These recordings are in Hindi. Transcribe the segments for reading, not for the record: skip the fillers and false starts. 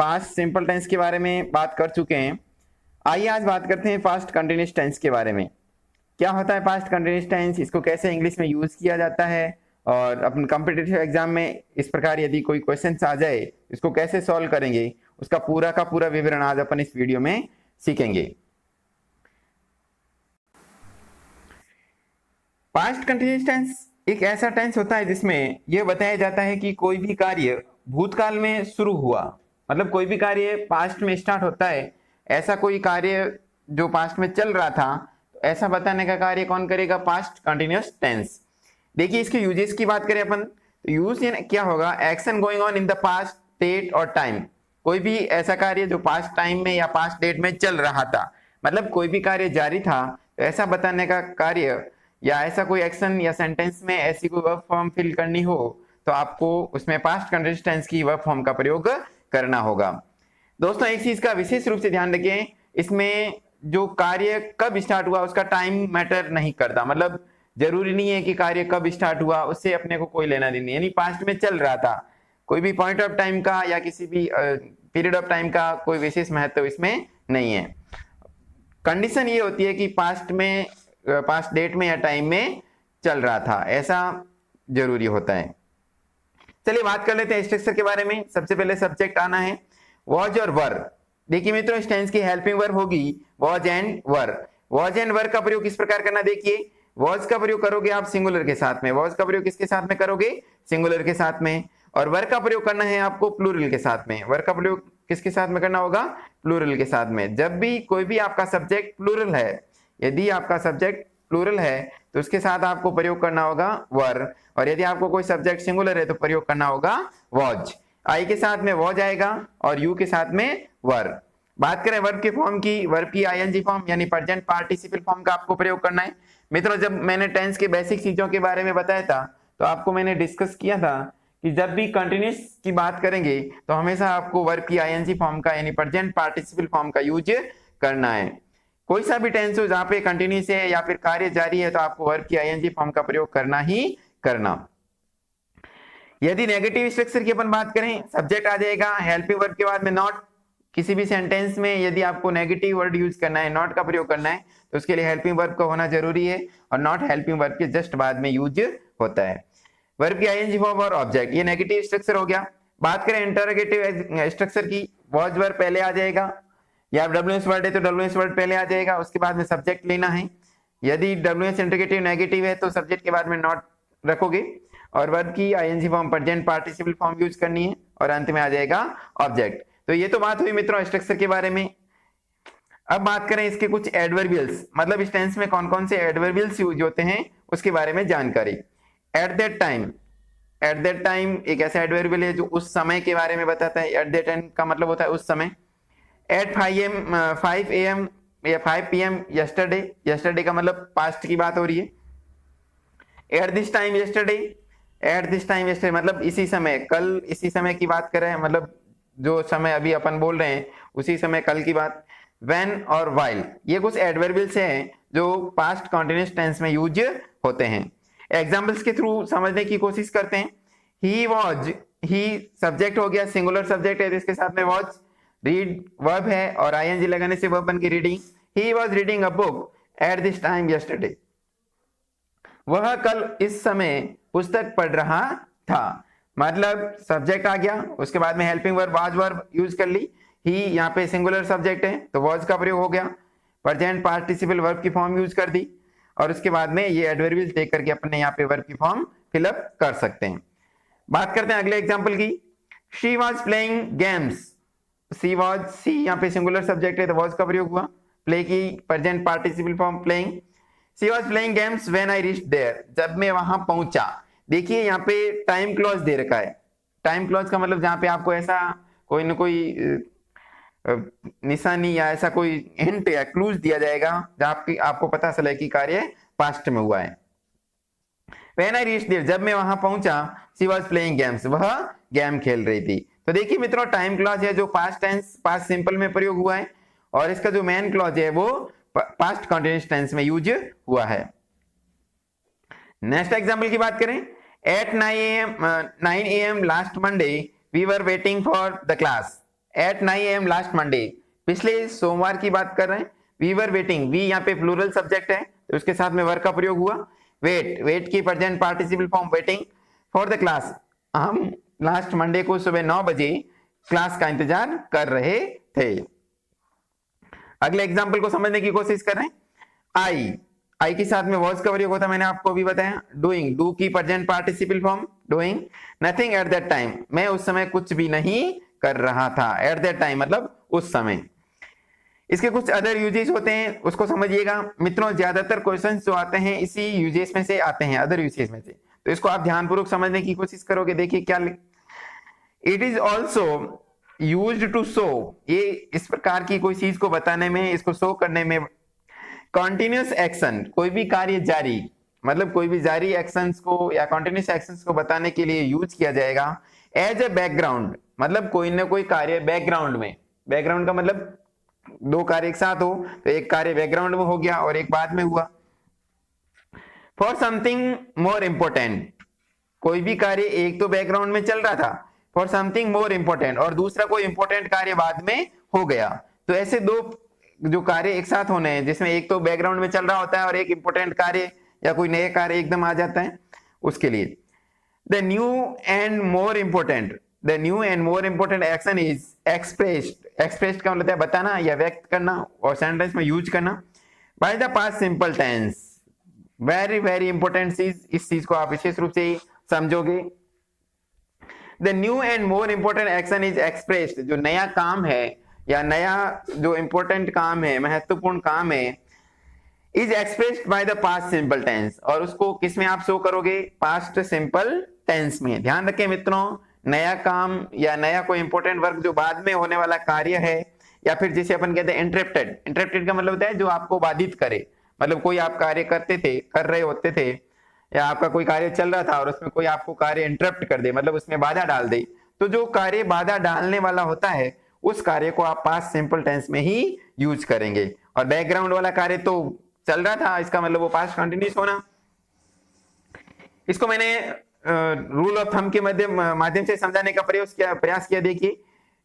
पास्ट सिंपल टेंस के बारे में बात कर चुके हैं। आइए आज बात करते हैं पास्ट कंटिन्यूअस टेंस के बारे में। क्या होता है पास्ट कंटिन्यूअस टेंस, इसको कैसे इंग्लिश में यूज किया जाता है, और अपन कॉम्पिटिटिव एग्जाम में इस प्रकार यदि कोई क्वेश्चन आ जाए इसको कैसे सॉल्व करेंगे, उसका पूरा का पूरा विवरण आज अपन इस वीडियो में सीखेंगे। पास्ट कंटिन्यूअस टेंस एक ऐसा टेंस होता है जिसमें यह बताया जाता है कि कोई भी कार्य भूतकाल में शुरू हुआ, मतलब कोई भी कार्य पास्ट में स्टार्ट होता है, ऐसा कोई कार्य जो पास्ट में चल रहा था, तो ऐसा बताने का कार्य कौन करेगा? Past continuous tense. देखिए इसके यूजेस की बात करें अपन, तो यूज क्या होगा? Action going on in the past date और टाइम। कोई भी ऐसा कार्य जो पास्ट टाइम में या पास्ट डेट में चल रहा था, मतलब कोई भी कार्य जारी था, तो ऐसा बताने का कार्य या ऐसा कोई एक्शन या सेंटेंस में ऐसी कोई वर्ब फॉर्म फिल करनी हो तो आपको उसमें पास्ट कंटिन्यूअस टेंस की वर्ब फॉर्म का प्रयोग करना होगा। दोस्तों एक चीज का विशेष रूप से ध्यान रखें, इसमें जो कार्य कब स्टार्ट हुआ उसका टाइम मैटर नहीं करता, मतलब जरूरी नहीं है कि कार्य कब स्टार्ट हुआ उससे अपने को कोई लेना देना, यानी पास्ट में चल रहा था, कोई भी पॉइंट ऑफ टाइम का या किसी भी पीरियड ऑफ टाइम का कोई विशेष महत्व इसमें नहीं है। कंडीशन ये होती है कि पास्ट में, पास्ट डेट में या टाइम में चल रहा था, ऐसा जरूरी होता है। चलिए बात कर लेते हैं स्ट्रक्चर के बारे में। सबसे पहले सब्जेक्ट आना है, वॉज और वर। देखिए मित्रों इस टेंस की हेल्पिंग वर्ब होगी was and were. Was and were का प्रयोग किस प्रकार करना, देखिए वॉज का प्रयोग करोगे आप सिंगुलर के साथ में, वॉज का प्रयोग किसके साथ में करोगे? सिंगुलर के साथ में। और वर का प्रयोग करना है आपको प्लूरल के साथ में। वर का प्रयोग किसके साथ में करना होगा? प्लूरल के साथ में। जब भी कोई भी आपका सब्जेक्ट प्लूरल है, यदि आपका सब्जेक्ट प्लूरल है तो उसके साथ आपको प्रयोग करना होगा वर, और यदि आपको कोई सब्जेक्ट सिंगुलर है तो प्रयोग करना होगा वॉज। आई के साथ में वॉज आएगा और यू के साथ में वर। बात करें वर्ब के फॉर्म की, वर्ब की आईएनजी फॉर्म यानी प्रेजेंट पार्टिसिपल फॉर्म का आपको प्रयोग करना है। मित्रों जब मैंने टेंस के बेसिक चीजों के बारे में बताया था तो आपको मैंने डिस्कस किया था कि जब भी कंटिन्यूअस की बात करेंगे तो हमेशा आपको वर्ब की आईएनजी फॉर्म का यानी प्रेजेंट पार्टिसिपल फॉर्म का यूज करना है। कोई सा भी टेंस हो जहां पे कंटिन्यूअस है या फिर कार्य जारी है तो आपको वर्ब की आईएनजी फॉर्म का प्रयोग करना ही करना। यदि नेगेटिव स्ट्रक्चर की अपन बात करें, सब्जेक्ट आ जाएगा, हेल्पिंग वर्ब के बाद में नॉट। किसी भी सेंटेंस में यदि आपको नेगेटिव वर्ड यूज करना है, नॉट का प्रयोग करना है, तो उसके लिए हेल्पिंग वर्ब का होना जरूरी है, और नॉट हेल्पिंग वर्ब के जस्ट बाद में यूज होता है। वर्ब की आईएनजी फॉर्म और ऑब्जेक्ट, ये नेगेटिव स्ट्रक्चर हो गया। बात करें इंटरोगेटिव स्ट्रक्चर की, वॉज वर्ब पहले आ जाएगा, या डब्ल्यूएस वर्ड है तो डब्ल्यूएस वर्ड पहले आ जाएगा, उसके बाद में सब्जेक्ट लेना है। यदि डब्ल्यूएस इंटरोगेटिव नेगेटिव है तो सब्जेक्ट के बाद में नॉट रखोगे, और वर्ब की ING form present participle form use करनी है, और अंत में आ जाएगा ऑब्जेक्ट। तो ये तो बात हुई मित्रों स्ट्रक्चर के बारे में। अब बात करें इसके कुछ एडवर्बियल्स, मतलब इस टेंस में कौन कौन से एडवर्बियल्स यूज होते हैं उसके बारे में जानकारी। At that time, at that time एक ऐसा एडवर्बियल है जो उस समय के बारे में बताता है। एट दैट टाइम का मतलब होता है उस समय। एट 5 AM या 5 PM यस्टरडे, यस्टरडे का मतलब पास्ट की बात हो रही है। At this time yesterday, at this time yesterday मतलब इसी समय, कल इसी समय की बात कर रहे हैं, मतलब जो समय अभी अपन बोल रहे हैं उसी समय कल की बात। व्हेन और व्हाइल, ये कुछ एडवर्बियल्स हैं जो पास्ट कंटिन्यूअस टेंस में यूज होते हैं। एग्जांपल्स के थ्रू समझने की कोशिश करते हैं। ही वॉज, ही सब्जेक्ट हो गया, सिंगुलर सब्जेक्ट है तो इसके साथ में वॉज। रीड वर्ब है और आईएनजी लगाने से वर्ब बन के reading. He was reading a book at this time yesterday, वह कल इस समय पुस्तक पढ़ रहा था, मतलब सब्जेक्ट आ गया, उसके बाद में helping verb was verb use कर ली। ही यहाँ पे सिंगुलर सब्जेक्ट है तो वॉज का प्रयोग हो गया, प्रेजेंट पार्टिसिपल वर्ब की फॉर्म यूज कर दी, और उसके बाद में ये एडवर्बियल देख करके अपने यहाँ पे वर्ब की फॉर्म फिलअप कर सकते हैं। बात करते हैं अगले एग्जाम्पल की। She was playing games, she was, she यहाँ पे सिंगुलर सब्जेक्ट है तो वॉज का प्रयोग हुआ, प्ले की present participle form playing. She was playing games when I reached there, जब मैं वहां पहुंचा। देखिए यहाँ पे टाइम क्लॉज दे रखा है। टाइम क्लॉज का मतलब जहां पे आपको ऐसा कोई न कोई निशानी या ऐसा कोई हिंट या क्लूज दिया जाएगा जहां आपको पता चले कि कार्य पास्ट में हुआ है। व्हेन आई रीच्ड देयर, जब मैं वहां पहुंचा, सी वॉज प्लेइंग गेम्स, वह गेम खेल रही थी। तो देखिए मित्रों टाइम क्लॉज है जो पास्ट टेंस, पास्ट सिंपल में प्रयोग हुआ है, और इसका जो मेन क्लॉज है वो पास्ट कंटिन्यूअस टेंस में यूज हुआ है। नेक्स्ट एग्जांपल की बात करें। At 9 AM last Monday we were waiting for the class, at 9 AM last Monday, पिछले सोमवार की बात कर रहे हैं। वी वर वेटिंग, वी यहाँ पे प्लूरल सब्जेक्ट है तो उसके साथ में वर्क का प्रयोग हुआ। वेट, वेट की present participle form waiting for the class, हम लास्ट मंडे को सुबह 9 बजे क्लास का इंतजार कर रहे थे। अगले एग्जाम्पल को समझने की कोशिश कर रहे हैं। आई के साथ में वॉज का प्रयोग होता है, मैंने आपको भी बताया। डूइंग, डू की present participle form doing. Nothing at that time, मैं उस समय कुछ भी नहीं कर रहा था। एट दैट टाइम मतलब उस समय। इसके कुछ अदर यूजेस होते हैं, उसको समझिएगा मित्रों। ज्यादातर क्वेश्चंस जो आते हैं इसी यूजेस में से आते हैं, अदर यूजेस में से, तो इसको आप ध्यानपूर्वक समझने की कोशिश करोगे। देखिए क्या, it is also used to show, ये इस प्रकार की कोई चीज को बताने में, इसको शो करने में। कॉन्टिन्यूस एक्शन, कोई भी कार्य जारी, मतलब कोई भी जारी एक्शंस को या कॉन्टिन्यूस एक्शंस को बताने के लिए यूज किया जाएगा। एज ए बैकग्राउंड, मतलब कोई ना कोई कार्य बैकग्राउंड में, बैकग्राउंड का मतलब दो कार्य एक साथ हो तो एक कार्य बैकग्राउंड में हो गया और एक बाद में हुआ। फॉर समथिंग मोर इंपोर्टेंट, कोई भी कार्य एक तो बैकग्राउंड में चल रहा था, फॉर समथिंग मोर इंपोर्टेंट, और दूसरा कोई इंपोर्टेंट कार्य बाद में हो गया। तो ऐसे दो जो कार्य एक साथ होने हैं जिसमें एक तो बैकग्राउंड में चल रहा होता है और एक इंपोर्टेंट कार्य या कोई नया कार्य एकदम आ जाता है, उसके लिए। The new and more important, the new and more important action is expressed, expressed का मतलब है बताना या व्यक्त करना, और सेंटेंस में यूज करना by the past simple tense. Very very important चीज, इस चीज को आप विशेष रूप से समझोगे। The new and more important action is expressed, जो नया काम है या नया जो इंपोर्टेंट काम है, महत्वपूर्ण काम है, is expressed by the past simple tense, और उसको किस में आप शो करोगे? पास्ट सिंपल टेंस में। ध्यान रखें मित्रों, नया काम या नया कोई इंपोर्टेंट वर्क जो बाद में होने वाला कार्य है, या फिर जिसे अपन कहते हैं इंटरप्टेड, इंटरप्टेड का मतलब होता है जो आपको बाधित करे, मतलब कोई आप कार्य करते थे, कर रहे होते थे, या आपका कोई कार्य चल रहा था और उसमें कोई आपको कार्य इंटरप्ट कर दे, मतलब उसमें बाधा डाल दे, तो जो कार्य बाधा डालने वाला होता है उस कार्य को आप पास्ट सिंपल टेंस में ही यूज करेंगे। और बैकग्राउंड वाला कार्य तो चल रहा था, इसका मतलब वो पास्ट कंटिन्यूस होना। इसको मैंने रूल ऑफ थंब के माध्यम से समझाने का प्रयास किया। देखिए,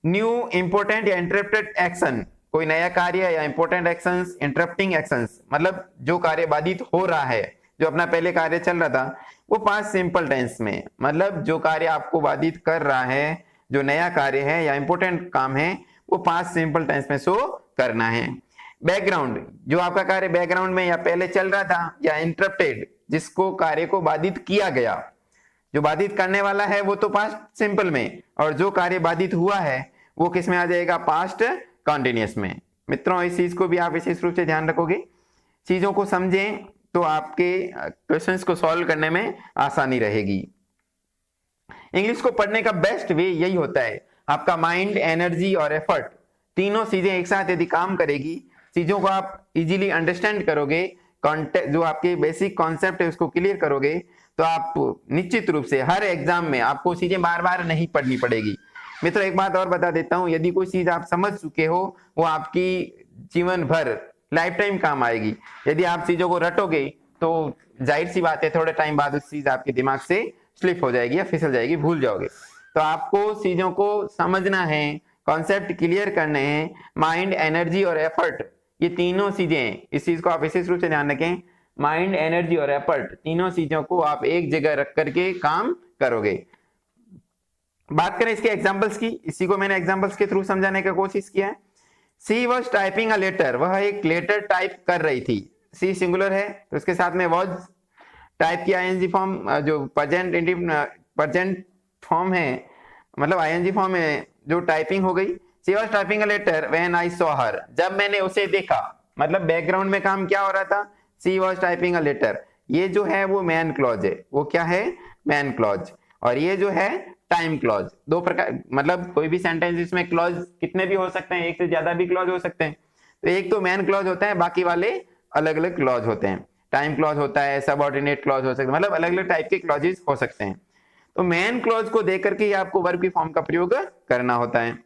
न्यू इंपोर्टेंट या इंटरप्टेड एक्शन, कोई नया कार्य या इंपोर्टेंट एक्शंस, इंटरप्टिंग एक्शंस, मतलब जो कार्य बाधित हो रहा है, जो अपना पहले कार्य चल रहा था, वो पास्ट सिंपल टेंस में, मतलब जो कार्य आपको बाधित कर रहा है, जो नया कार्य है या इंपोर्टेंट काम है, वो पास्ट सिंपल टेंस में शो करना है। बैकग्राउंड, जो आपका कार्य बैकग्राउंड में या पहले चल रहा था, या इंटरप्टेड, जिसको कार्य को बाधित किया गया, जो बाधित करने वाला है वो तो पास्ट सिंपल में, और जो कार्य बाधित हुआ है वो किस में आ जाएगा? पास्ट कंटिन्यूअस में। मित्रों, इस चीज को भी आप विशेष रूप से ध्यान रखोगे, चीजों को समझें तो आपके क्वेश्चंस को सॉल्व करने में आसानी रहेगी। इंग्लिश को पढ़ने का बेस्ट वे यही होता है, आपका माइंड, एनर्जी और एफर्ट, तीनों चीजें एक साथ यदि काम करेगी, चीजों को आप इजीली अंडरस्टैंड करोगे, जो आपके बेसिक कॉन्सेप्ट है उसको क्लियर करोगे, तो आप निश्चित रूप से हर एग्जाम में आपको चीजें बार बार नहीं पढ़नी पड़ेगी। मित्रों, एक बात और बता देता हूं, यदि कोई चीज आप समझ चुके हो वो आपकी जीवन भर, लाइफ टाइम काम आएगी। यदि आप चीजों को रटोगे तो जाहिर सी बात है थोड़े टाइम बाद उस चीज आपके दिमाग से स्लिप हो जाएगी या फिसल जाएगी, भूल जाओगे। तो आपको चीजों को समझना है, कॉन्सेप्ट क्लियर करने हैं, माइंड, एनर्जी और एफर्ट, ये तीनों चीजें, इस चीज को आप विशेष रूप से ध्यान रखें, माइंड, एनर्जी और एफर्ट, तीनों चीजों को आप एक जगह रख करके काम करोगे। बात करें इसके एग्जांपल्स की, इसी को मैंने एग्जांपल्स के थ्रू समझाने की कोशिश किया है। सी वॉज टाइपिंग अ लेटर, वह एक लेटर टाइप कर रही थी। सी सिंगुलर है तो उसके साथ में वॉज टाइप की आईएनजी फॉर्म, जो प्रेजेंट फॉर्म है, मतलब आईएनजी फॉर्म है, जो टाइपिंग हो गई। She was typing a letter when I saw her, जब मैंने उसे देखा, मतलब बैकग्राउंड में काम क्या हो रहा था? She was typing a letter, ये जो है वो मैन क्लॉज है, वो क्या है? Man clause. और ये जो है टाइम क्लॉज। दो प्रकार, मतलब कोई भी सेंटेंस इसमें क्लॉज कितने भी हो सकते हैं, एक से ज्यादा भी क्लॉज हो सकते हैं। तो एक तो मैन क्लॉज होता है, बाकी वाले अलग अलग क्लॉज होते हैं। टाइम क्लॉज होता है, सबऑर्डिनेट क्लॉज हो सकते हैं, मतलब अलग अलग टाइप के क्लॉजेस हो सकते हैं। तो मैन क्लॉज को देख करके आपको वर्ब की फॉर्म का प्रयोग करना होता है।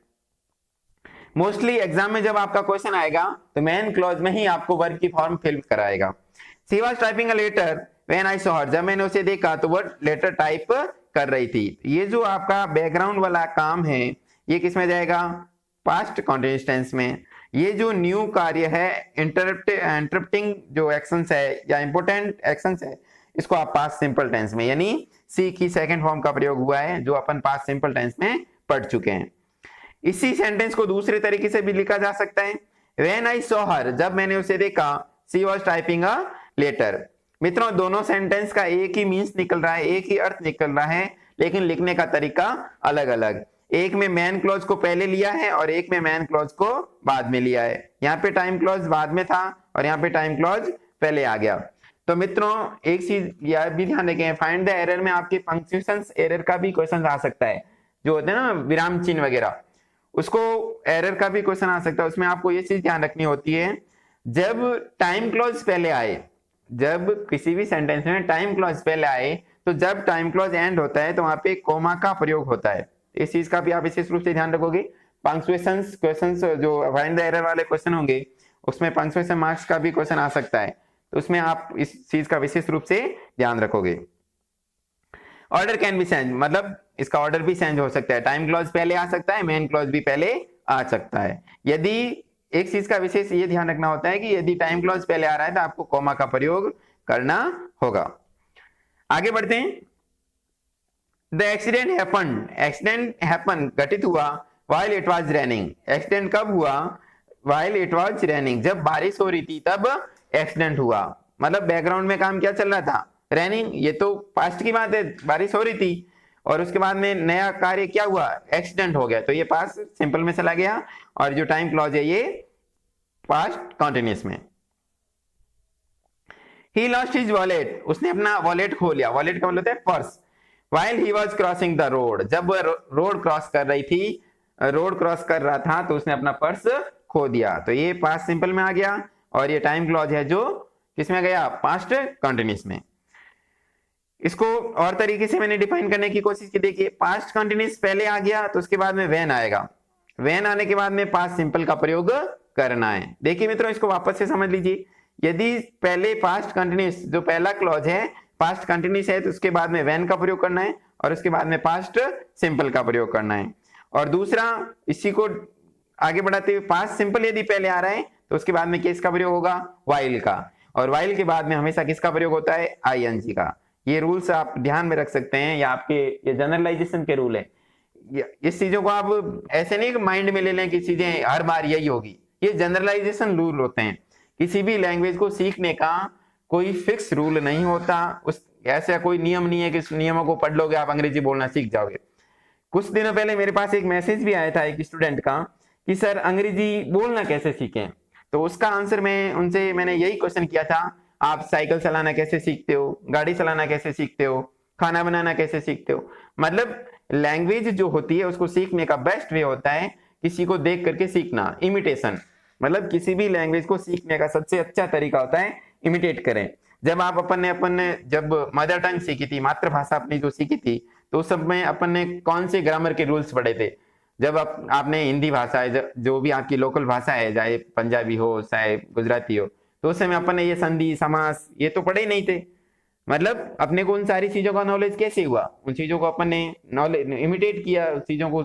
मोस्टली एग्जाम में जब आपका क्वेश्चन आएगा तो मैन क्लॉज में ही आपको वर्ब की फॉर्म फिल कराएगा। She was typing a letter when I saw her, जब मैंने उसे देखा तो वो लेटर टाइप कर रही थी। ये जो आपका बैकग्राउंड वाला काम है ये किस में जाएगा? पास्ट कंटिन्यूअस टेंस में ये जो न्यू कार्य है, इंटरप्टिंग जो एक्शंस है या इंपॉर्टेंट एक्शंस है, इसको आप पास्ट सिंपल टेंस में यानी सी की सेकंड फॉर्म का प्रयोग हुआ है जो अपन पास्ट सिंपल टेंस में पढ़ चुके हैं। इसी सेंटेंस को दूसरे तरीके से भी लिखा जा सकता है, व्हेन आई सॉ हर, जब मैंने उसे देखा, she was typing a letter. मित्रों दोनों सेंटेंस का एक ही मीन्स निकल रहा है, एक ही अर्थ निकल रहा है, लेकिन लिखने का तरीका अलग अलग। एक में मैन क्लॉज को पहले लिया है और एक में मैन क्लॉज को बाद में लिया है। यहाँ पे टाइम क्लॉज बाद में था और यहाँ पे टाइम क्लॉज पहले आ गया। तो मित्रों एक चीज यह भी ध्यान रखें, फाइंड द एरर में आपके पंक्चुएशन एरर का भी क्वेश्चन आ सकता है, जो होते हैं ना विराम चिन्ह वगैरह, उसको एरर का भी क्वेश्चन आ सकता है। उसमें आपको ये चीज ध्यान रखनी होती है, जब टाइम क्लॉज पहले आए, जब किसी भी सेंटेंस में टाइम क्लॉज पहले आए, तो जब टाइम क्लॉज एंड होता है तो वहां पे कोमा का प्रयोग होता है। इस चीज का भी आप विशेष रूप से ध्यान रखोगे। पंक्चुएशंस क्वेश्चंस जो फाइंड द एरर वाले क्वेश्चन होंगे उसमें पंक्चुएशन मार्क्स का भी क्वेश्चन आ सकता है, तो उसमें आप इस चीज का विशेष रूप से ध्यान रखोगे। ऑर्डर कैन बी चेंज, मतलब इसका ऑर्डर भी चेंज हो सकता है, टाइम क्लॉज पहले आ सकता है, मेन क्लॉज भी पहले आ सकता है। यदि एक चीज का विशेष ये ध्यान रखना होता है कि यदि टाइम क्लॉज पहले आ रहा है तो आपको कॉमा का प्रयोग करना होगा। आगे बढ़ते हैं। The accident happen, accident happen घटित हुआ, while it was raining, accident कब हुआ, व्हाइल इट वाज रेनिंग, जब बारिश हो रही थी तब एक्सीडेंट हुआ। मतलब बैकग्राउंड में काम क्या चल रहा था, रेनिंग, ये तो पास्ट की बात है, बारिश हो रही थी और उसके बाद में नया कार्य क्या हुआ, एक्सीडेंट हो गया, तो ये पास्ट सिंपल में चला गया और जो टाइम क्लॉज है ये पास्ट कंटिन्यूअस में। ही लॉस्ट हिज वॉलेट, उसने अपना वॉलेट खो लिया, वॉलेट का मतलब होता है purse. While he was crossing the road, जब वह रोड क्रॉस कर रही थी, रोड क्रॉस कर रहा था तो उसने अपना पर्स खो दिया, तो ये पास्ट सिंपल में आ गया और ये टाइम क्लॉज है जो किसमें गया, पास्ट कंटिन्यूअस में। इसको और तरीके से मैंने डिफाइन करने की कोशिश की, देखिए पास्ट कंटिन्यूअस पहले आ गया तो उसके बाद में व्हेन आएगा, व्हेन आने के बाद में पास्ट सिंपल का प्रयोग करना है। देखिए मित्रों इसको वापस से समझ लीजिए, यदि पहले पास्ट कंटिन्यूअस जो पहला क्लॉज है पास्ट कंटिन्यूअस है तो उसके बाद में व्हेन का प्रयोग करना है और उसके बाद में पास्ट सिंपल का प्रयोग करना है। और दूसरा इसी को आगे बढ़ाते हुए पास्ट सिंपल यदि पहले आ रहा है तो उसके बाद में किसका प्रयोग होगा, व्हाइल का, और व्हाइल के बाद में हमेशा किसका प्रयोग होता है, आईएनजी का। ये रूल्स आप ध्यान में रख सकते हैं, या आपके ये जनरलाइजेशन के रूल है। इस चीजों को आप ऐसे नहीं माइंड में ले लें कि चीजें हर बार यही होगी, ये जनरलाइजेशन रूल होते हैं। किसी भी लैंग्वेज को सीखने का कोई फिक्स रूल नहीं होता, उस ऐसा कोई नियम नहीं है कि इस नियमों को पढ़ लोगे आप अंग्रेजी बोलना सीख जाओगे। कुछ दिनों पहले मेरे पास एक मैसेज भी आया था एक स्टूडेंट का कि सर अंग्रेजी बोलना कैसे सीखें, तो उसका आंसर मैंने यही क्वेश्चन किया था, आप साइकिल चलाना कैसे सीखते हो, गाड़ी चलाना कैसे सीखते हो, खाना बनाना कैसे सीखते हो। मतलब लैंग्वेज जो होती है उसको सीखने का बेस्ट वे होता है किसी को देख करके सीखना, इमिटेशन। मतलब किसी भी लैंग्वेज को सीखने का सबसे अच्छा तरीका होता है इमिटेट करें। जब आप अपन ने जब मदर टंग सीखी थी, मातृभाषा अपनी जो सीखी थी, तो उस सब में अपन ने कौन से ग्रामर के रूल्स पढ़े थे। जब आपने हिंदी भाषा है, जो भी आपकी लोकल भाषा है, चाहे पंजाबी हो चाहे गुजराती हो, तो उस समय अपन ने ये संधि समास ये तो पढ़े ही नहीं थे। मतलब अपने को उन सारी चीजों का नॉलेज कैसे हुआ, उन चीजों को अपन ने नॉलेज इमिटेट किया, उस चीजों को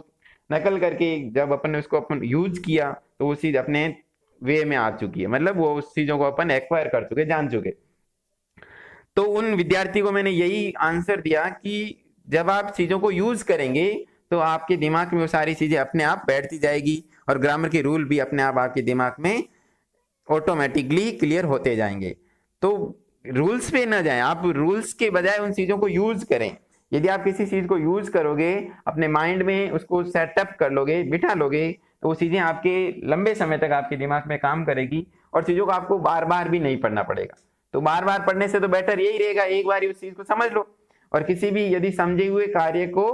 नकल करके जब अपन ने उसको अपन यूज किया तो वो चीज अपने वे में आ चुकी है, मतलब वो उस चीजों को अपन एक्वायर कर चुके, जान चुके। तो उन विद्यार्थी को मैंने यही आंसर दिया कि जब आप चीजों को यूज करेंगे तो आपके दिमाग में वो सारी चीजें अपने आप बैठती जाएगी और ग्रामर के रूल भी अपने आप आपके दिमाग में ऑटोमेटिकली क्लियर होते जाएंगे। तो रूल्स पे ना जाएं, आप रूल्स के बजाय उन चीजों को यूज करें। यदि आप किसी चीज को यूज करोगे, अपने माइंड में उसको सेटअप कर लोगे, बिठा लोगे, तो वो चीजें आपके लंबे समय तक आपके दिमाग में काम करेगी और चीजों को आपको बार बार भी नहीं पढ़ना पड़ेगा। तो बार बार पढ़ने से तो बेटर यही रहेगा एक बार उस चीज को समझ लो, और किसी भी यदि समझे हुए कार्य को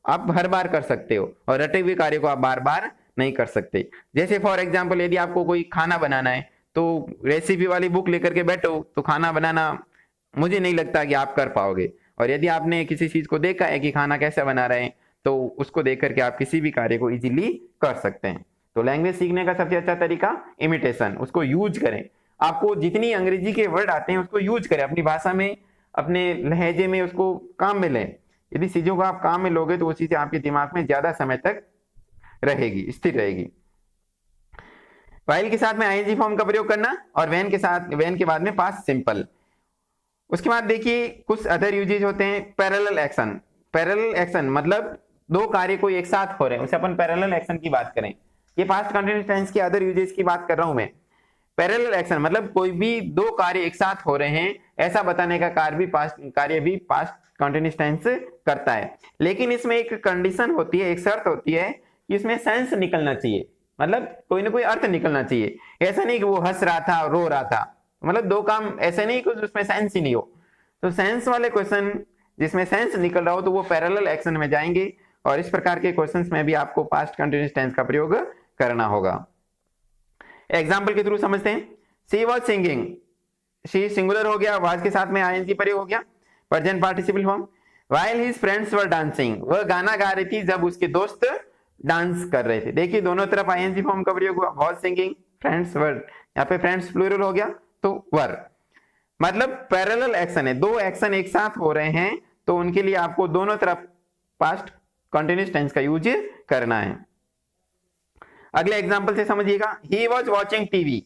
आप हर बार कर सकते हो और रटे हुए कार्य को आप बार बार नहीं कर सकते। जैसे फॉर एग्जाम्पल यदि आपको कोई खाना बनाना है तो रेसिपी वाली बुक लेकर के बैठो तो खाना बनाना मुझे नहीं लगता कि आप कर पाओगे। और यदि आपने किसी चीज को देखा है कि खाना कैसे बना रहे हैं तो उसको देख करके आप किसी भी कार्य को इजीली कर सकते हैं। तो लैंग्वेज सीखने का सबसे अच्छा तरीका इमिटेशन, उसको यूज करें। आपको जितनी अंग्रेजी के वर्ड आते हैं उसको यूज करें, अपनी भाषा में अपने लहजे में उसको काम में लें। यदि चीजों को आप काम में लोगे तो वो चीजें आपके दिमाग में ज्यादा समय तक रहेगी, स्थिर रहेगी। वाइल के साथ में आईएनजी फॉर्म का प्रयोग करना और व्हेन के बाद में पास्ट सिंपल। उसके बाद देखिए कुछ अदर यूजेज होते हैं। पैरेलल एक्शन, पैरेलल एक्शन मतलब दो कार्य कोई एक साथ हो रहे हैं, उसे अपन पैरेलल एक्शन की बात करें। ये पास्ट कंटिन्यूअस टेंस के अदर यूजेज की बात कर रहा हूं मैं। पैरेलल एक्शन मतलब कोई भी दो कार्य एक साथ हो रहे हैं ऐसा बताने का कार्य भी पास्ट कंटिन्यूअस टेंस करता है। लेकिन इसमें एक कंडीशन होती है, एक शर्त होती है कि इसमें सेंस निकलना चाहिए, मतलब कोई ना कोई अर्थ निकलना चाहिए। ऐसा नहीं कि वो हंस रहा था रो रहा था, मतलब दो काम ऐसे नहीं कि उसमें सेंस ही नहीं हो। तो सेंस वाले क्वेश्चन जिसमें सेंस निकल रहा हो तो वो पैरेलल एक्शन में जाएंगे और इस प्रकार के क्वेश्चंस में भी आपको पास्ट कंटिन्यूअस टेंस का प्रयोग करना होगा। एग्जाम्पल के थ्रू समझते हैं। She was singing, she singular हो गया, वाज के साथ में आईएनजी प्रयोग हो गया, present participle form. While his friends were dancing, वह गाना गा रही थी जब उसके दोस्त डांस कर रहे थे। देखिए दोनों तरफ आईएनजी फॉर्म का प्रयोग हुआ, वॉज सिंगिंग, फ्रेंड्स वर, यहाँ पे फ्रेंड्स प्लूरल हो गया तो वर, मतलब पैरेलल एक्शन है, दो एक्शन एक साथ हो रहे हैं तो उनके लिए आपको दोनों तरफ पास्ट कंटिन्यूअस टेंस का यूज करना है। अगले एग्जांपल से समझिएगा। ही वॉज वॉचिंग टीवी,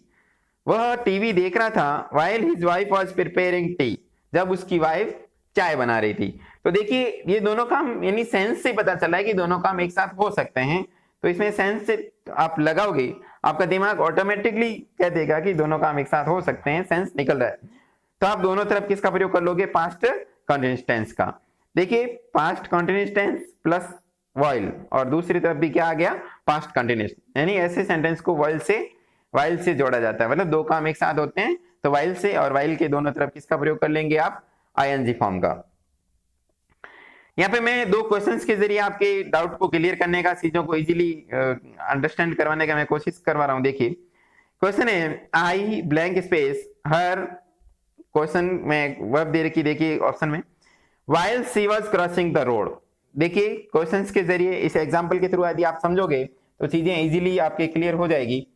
वह टीवी देख रहा था, while his wife was preparing T, जब उसकी वाइफ चाय बना रही थी। तो देखिए ये दोनों काम यानी सेंस से पता चला है कि दोनों काम एक साथ हो सकते हैं। तो इसमें सेंस से आप लगाओगे, आपका दिमाग ऑटोमेटिकली कह देगा कि दोनों काम एक साथ हो सकते हैं, सेंस निकल रहा है। तो आप दोनों तरफ किसका प्रयोग कर लोगे? पास्ट कंटिन्यूअस टेंस का। देखिए past continuous tens plus while और दूसरी तरफ भी क्या आ गया? Past continuous. यानी ऐसे सेंटेंस को व्हाइल से जोड़ा जाता है, मतलब दो काम एक साथ होते हैं तो व्हाइल से, और व्हाइल के दोनों तरफ किसका प्रयोग कर लेंगे आप? आईएनजी फॉर्म का। यहाँ पे मैं दो क्वेश्चंस के जरिए आपके डाउट को क्लियर करने का, चीजों को इजीली अंडरस्टैंड करवाने का मैं कोशिश करवा रहा हूँ। देखिए क्वेश्चन है आई ब्लैंक स्पेस हर, क्वेश्चन में वर्ब दे रखी, देखिए ऑप्शन में while she was crossing the road. देखिए क्वेश्चंस के जरिए इस एग्जांपल के थ्रू यदि आप समझोगे तो चीजें इजीली आपके क्लियर हो जाएगी।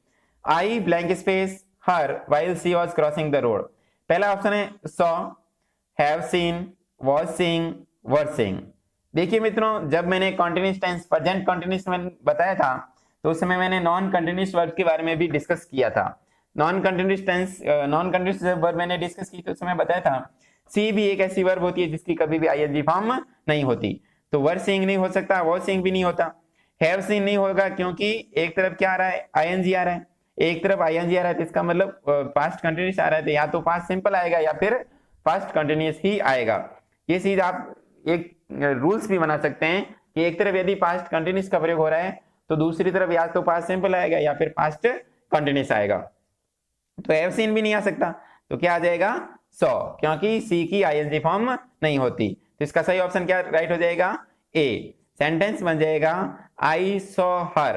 आई blank space her while she was crossing the road. पहला ऑप्शन है saw, have seen, was seeing, were seeing. देखिए मित्रों जब मैंने कंटीन्यूअस टेंस प्रेजेंट कंटीन्यूअस में बताया था तो उस समय मैंने नॉन कंटीन्यूअस वर्ब के बारे में भी डिस्कस किया था। नॉन कंटीन्यूअस वर्ब मैंने डिस्कस की तो उस समय बताया था सी भी एक ऐसी वर्ब होती है जिसकी कभी भी आईएनजी फॉर्म नहीं होती। तो वर सीइंग नहीं हो सकता, वाज सीइंग भी नहीं होता, हैव सीन नहीं होगा क्योंकि एक तरफ क्या आ रहा है? आईएनजी आ रहा है, एक तरफ आईएनजी आ रहा है तो इसका मतलब पास्ट कंटिन्यूअस आ रहा है, तो या तो पास्ट सिंपल आएगा या फिर पास्ट कंटिन्यूअस ही आएगा। ये चीज आप एक रूल्स भी बना सकते हैं कि एक तरफ यदि पास्ट कंटिन्यूअस का प्रयोग हो रहा है तो दूसरी तरफ या तो पास्ट सिंपल आएगा या फिर पास्ट कंटिन्यूअस आएगा। तो हैव सीन भी नहीं आ सकता, तो क्या आ जाएगा? सॉ, क्योंकि सी की आईएनजी फॉर्म नहीं होती। तो इसका सही ऑप्शन क्या राइट हो जाएगा? ए। सेंटेंस बन जाएगा I saw her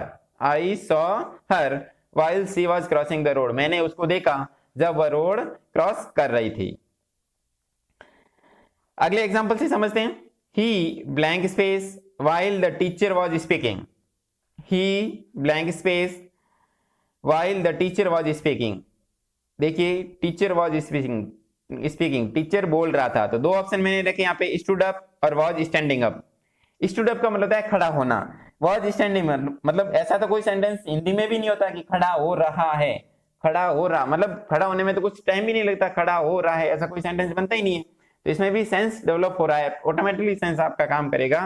while she was crossing the road. मैंने उसको देखा जब वह रोड क्रॉस कर रही थी। अगले एग्जांपल से समझते हैं। He blank space while the teacher was speaking, he blank space while the teacher was speaking. देखिए टीचर वाज स्पीकिंग, टीचर बोल रहा था। तो दो ऑप्शन मैंने रखे यहाँ पे, स्टूड अप और was standing up. Stood up का मतलब है खड़ा होना, वाज स्टैंडिंग मतलब ऐसा तो कोई सेंटेंस हिंदी में भी नहीं होता कि खड़ा हो रहा है, खड़ा हो रहा मतलब खड़ा होने में तो कुछ टाइम भी नहीं लगता, खड़ा हो रहा है ऐसा कोई सेंटेंस बनता ही नहीं है। तो इसमें भी सेंस डेवलप हो रहा है, ऑटोमेटिकली सेंस आपका काम करेगा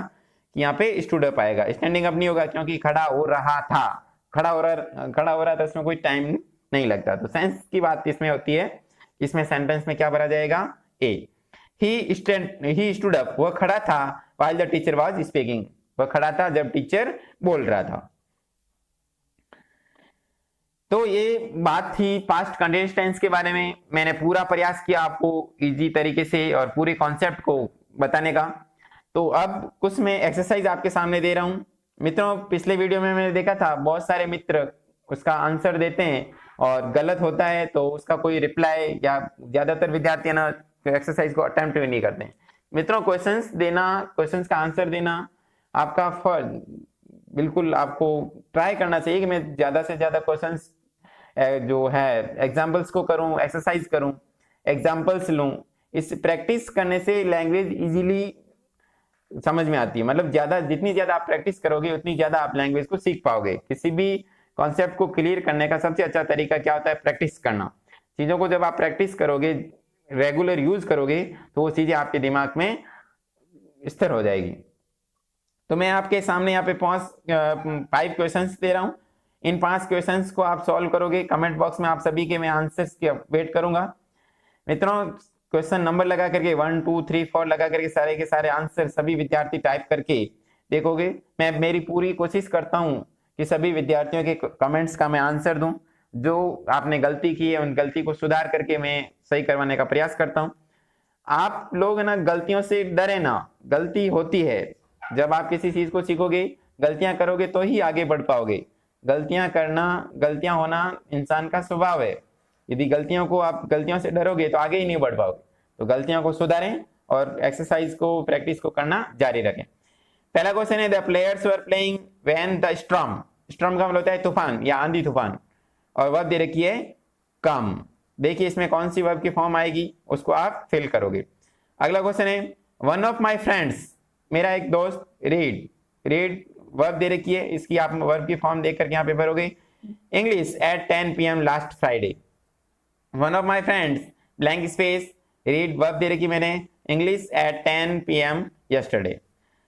कि यहाँ पे स्टूड अप आएगा, स्टैंडिंग अप नहीं होगा क्योंकि खड़ा हो रहा था, खड़ा हो रहा था, इसमें कोई टाइम नहीं लगता। तो सेंस की बात इसमें होती है, इसमें सेंटेंस में क्या भरा जाएगा? ए। ही स्टूड अप, वह खड़ा था, while the teacher was speaking, वह खड़ा था जब टीचर बोल रहा था। तो ये बात थी पास्ट कंटिन्यूअस टेंस के बारे में। मैंने पूरा प्रयास किया आपको इजी तरीके से और पूरे कॉन्सेप्ट को बताने का। तो अब कुछ मैं एक्सरसाइज आपके सामने दे रहा हूं। मित्रों पिछले वीडियो में मैंने देखा था बहुत सारे मित्र उसका आंसर देते हैं और गलत होता है तो उसका कोई रिप्लाई, या ज्यादातर विद्यार्थी ना एक्सरसाइज को अटेम्प्ट भी नहीं करते हैं। मित्रों क्वेश्चंस देना, क्वेश्चंस का आंसर देना आपका फर्ज, बिल्कुल आपको ट्राई करना चाहिए कि मैं ज्यादा से ज्यादा क्वेश्चंस जो है एग्जाम्पल्स को करूं, एक्सरसाइज करूं, एग्जाम्पल्स लूं। इस प्रैक्टिस करने से लैंग्वेज इजीली समझ में आती है, मतलब जितनी ज्यादा आप प्रैक्टिस करोगे उतनी ज्यादा आप लैंग्वेज को सीख पाओगे। किसी भी कॉन्सेप्ट को क्लियर करने का सबसे अच्छा तरीका क्या होता है? प्रैक्टिस करना। चीजों को जब आप प्रैक्टिस करोगे, रेगुलर यूज करोगे, तो वो चीजें आपके दिमाग में स्थिर हो जाएगी। तो मैं आपके सामने यहाँ पे 5 क्वेश्चंस दे रहा हूँ। इन 5 क्वेश्चंस को आप सॉल्व करोगे। कमेंट बॉक्स में आप सभी के मैं आंसर्स के वेट करूंगा। मित्रों, क्वेश्चन नंबर लगा करके 1 2 3 4 लगा करके सारे के सारे आंसर सभी विद्यार्थी टाइप करके देखोगे। मैं मेरी पूरी कोशिश करता हूँ कि सभी विद्यार्थियों के कमेंट्स का मैं आंसर दूं। जो आपने गलती की है उन गलती को सुधार करके मैं सही करवाने का प्रयास करता हूँ। आप लोग ना गलतियों से डरे ना, गलती होती है। जब आप किसी चीज को सीखोगे, गलतियां करोगे तो ही आगे बढ़ पाओगे। गलतियां होना इंसान का स्वभाव है। यदि आप गलतियों से डरोगे तो आगे ही नहीं बढ़ पाओगे। तो गलतियों को सुधारें और एक्सरसाइज को, प्रैक्टिस को करना जारी रखें। पहला क्वेश्चन है, the players were playing when the storm. Storm का मतलब होता है तूफान या आंधी तूफान, और वर्ब दे रखी है कम। देखिए इसमें कौन सी वर्ब की फॉर्म आएगी, उसको आप फिल करोगे। अगला क्वेश्चन है, वन ऑफ माई फ्रेंड्स, मेरा एक दोस्त, रीड वर्ब दे रखी है, इसकी आप वर्ब की फॉर्म देख करके यहाँ पे भरोगे। English at 10 PM last Friday. One of my friends blank space, read verb दे रखी मैंने, इंग्लिश एट 10 PM यस्टरडे।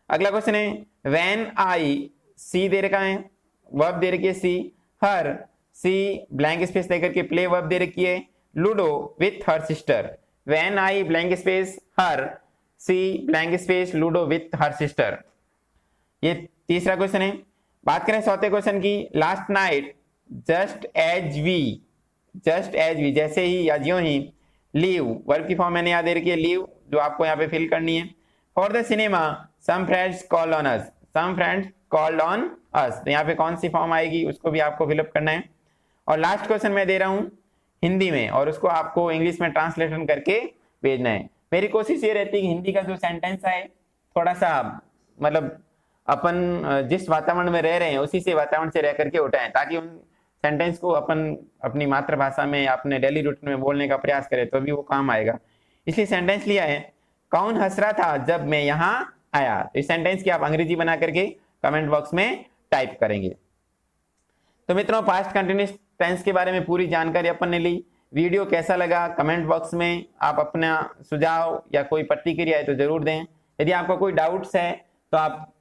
अगला क्वेश्चन है, व्हेन आई, सी दे रखा है, वर्ब दे रखी है सी, हर, सी ब्लैंक स्पेस देकर के प्ले वर्ब दे रखी है, ludo with her sister. When I blank space her, she blank space ludo with her sister. ये तीसरा क्वेश्चन है। बात करें चौथे क्वेश्चन की, last night just as we, जैसे ही या ज्यों ही, लीव वर्ब की फॉर्म मैंने यहाँ दे रखी है लीव, जो आपको यहाँ पे फिल करनी है। For the cinema some friends called on us, तो यहाँ पे कौन सी फॉर्म आएगी उसको भी आपको फिलअप करना है। और लास्ट क्वेश्चन मैं दे रहा हूँ हिंदी में, और उसको आपको इंग्लिश में ट्रांसलेशन करके भेजना है। मेरी कोशिश ये रहती है कि हिंदी का जो सेंटेंस है थोड़ा सा मतलब अपन जिस वातावरण में रह रहे हैं उसी से वातावरण से रह करके उठाएं, ताकि उन सेंटेंस को अपन अपनी मातृभाषा में, अपने डेली रूटीन में बोलने का प्रयास करें तो भी वो काम आएगा। इसलिए सेंटेंस लिया है, कौन हंस रहा था जब मैं यहाँ आया। इस सेंटेंस की आप अंग्रेजी बना करके कमेंट बॉक्स में टाइप करेंगे। तो मित्रों, पास्ट कंटिन्यूअस टेंस के बारे में पूरी जानकारी अपन ने ली। वीडियो कैसा लगा कमेंट बॉक्स में आप अपना सुझाव या कोई प्रतिक्रिया है तो जरूर दें। यदि आपका कोई डाउट्स है तो आप